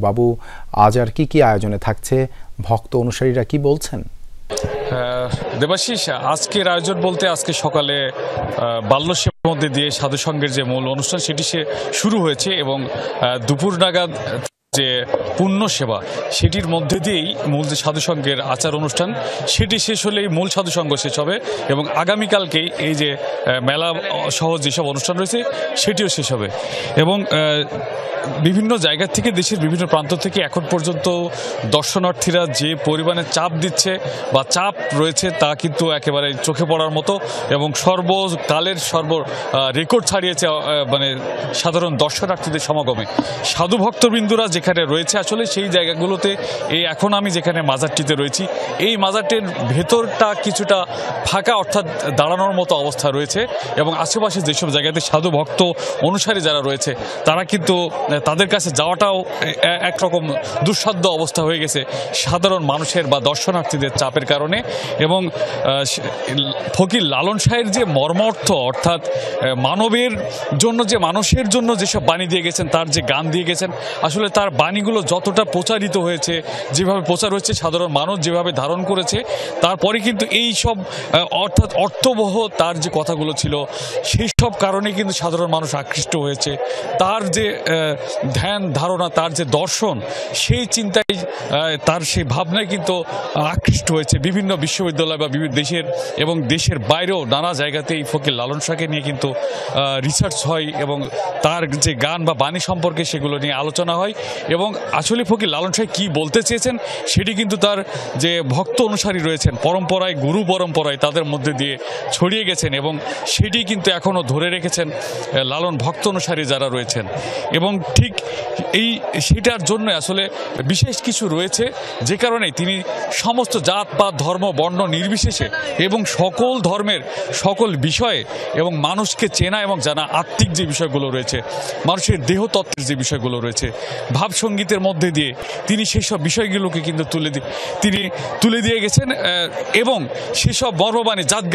বাবু, আজ আর কি আয়োজনে থাকছে, ভক্ত অনুসারীরা কি বলছেন? দেবাশিস, আজকের আয়োজন বলতে আজকে সকালে বাল্যসেবার মধ্যে দিয়ে সাধুসঙ্গের যে মূল অনুষ্ঠান সেটি শুরু হয়েছে এবং দুপুর নাগাদ যে পুণ্য সেবা সেটির মধ্যে দিয়েই মূল যে সাধুসঙ্গের আচার অনুষ্ঠান সেটি শেষ হলেই মূল সাধুসঙ্গ শেষ হবে এবং আগামীকালকেই এই যে মেলা সহ যেসব অনুষ্ঠান রয়েছে সেটিও শেষ হবে। এবং বিভিন্ন জায়গা থেকে, দেশের বিভিন্ন প্রান্ত থেকে এখন পর্যন্ত দর্শনার্থীরা যে পরিমাণে চাপ দিচ্ছে বা চাপ রয়েছে তা কিন্তু একেবারে চোখে পড়ার মতো এবং সর্বকালের রেকর্ড ছাড়িয়েছে মানে সাধারণ দর্শনার্থীদের সমাগমে। সাধু ভক্তবৃন্দরা যেখানে রয়েছে আসলে সেই জায়গাগুলোতে এখন আমি যেখানে মাজারটিতে রয়েছি এই মাজারটির ভেতরটা কিছুটা ফাঁকা, অর্থাৎ দাঁড়ানোর মতো অবস্থা রয়েছে এবং আশেপাশে যেসব জায়গাতে সাধু ভক্ত অনুসারী যারা রয়েছে তারা কিন্তু তাদের কাছে যাওয়াটাও একরকম দুঃসাধ্য অবস্থা হয়ে গেছে সাধারণ মানুষের বা দর্শনার্থীদের চাপের কারণে। এবং ফকির লালন শাহের যে মর্মার্থ, অর্থাৎ মানবের জন্য যে মানুষের জন্য যেসব বাণী দিয়ে গেছেন, তার যে গান দিয়ে গেছেন, আসলে তার বাণীগুলো যতটা প্রচারিত হয়েছে, যেভাবে প্রচার হয়েছে, সাধারণ মানুষ যেভাবে ধারণ করেছে, তারপরে কিন্তু এই সব অর্থাৎ অর্থবহ তার যে কথাগুলো ছিল সেই সব কারণে কিন্তু সাধারণ মানুষ আকৃষ্ট হয়েছে। তার যে ধ্যান ধারণা, তার যে দর্শন, সেই চিন্তায় তার সেই ভাবনায় কিন্তু আকৃষ্ট হয়েছে বিভিন্ন বিশ্ববিদ্যালয় বা বিভিন্ন দেশের এবং দেশের বাইরেও নানা জায়গাতেই ফকির লালন শাহকে নিয়ে কিন্তু রিসার্চ হয় এবং তার যে গান বা বাণী সম্পর্কে সেগুলো নিয়ে আলোচনা হয়। এবং আসলে ফকির লালন শাহ কী বলতে চেয়েছেন সেটি কিন্তু তার যে ভক্ত অনুসারী রয়েছেন পরম্পরায়, গুরু পরম্পরায় তাদের মধ্যে দিয়ে ছড়িয়ে গেছেন এবং সেটি কিন্তু এখনও ধরে রেখেছেন লালন ভক্ত অনুসারী যারা রয়েছেন। এবং ঠিক সেটার জন্য আসলে বিশেষ কিছু রয়েছে যে কারণে তিনি সমস্ত জাত পাত ধর্ম বর্ণ নির্বিশেষে এবং সকল ধর্মের সকল বিষয়ে এবং মানুষকে চেনা এবং জানা আত্মিক যে বিষয়গুলো রয়েছে, মানুষের দেহতত্ত্বের যে বিষয়গুলো রয়েছে, ভাবসঙ্গীতের মধ্যে দিয়ে তিনি সেই সব বিষয়গুলোকে কিন্তু তুলে দিয়ে গেছেন। এবং সেসব মর্মবাণী জাত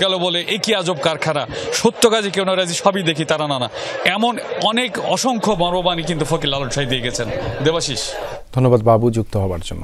গেল বলে একই আজব কারখানা, সত্য কাজে কেউ নারাজি সবই দেখি তারা নানা, এমন অনেক অসংখ্য মর্মবাণী কিন্তু ফকির লালন শাহ দিয়ে গেছেন। দেবাশিস, ধন্যবাদ বাবু যুক্ত হবার জন্য।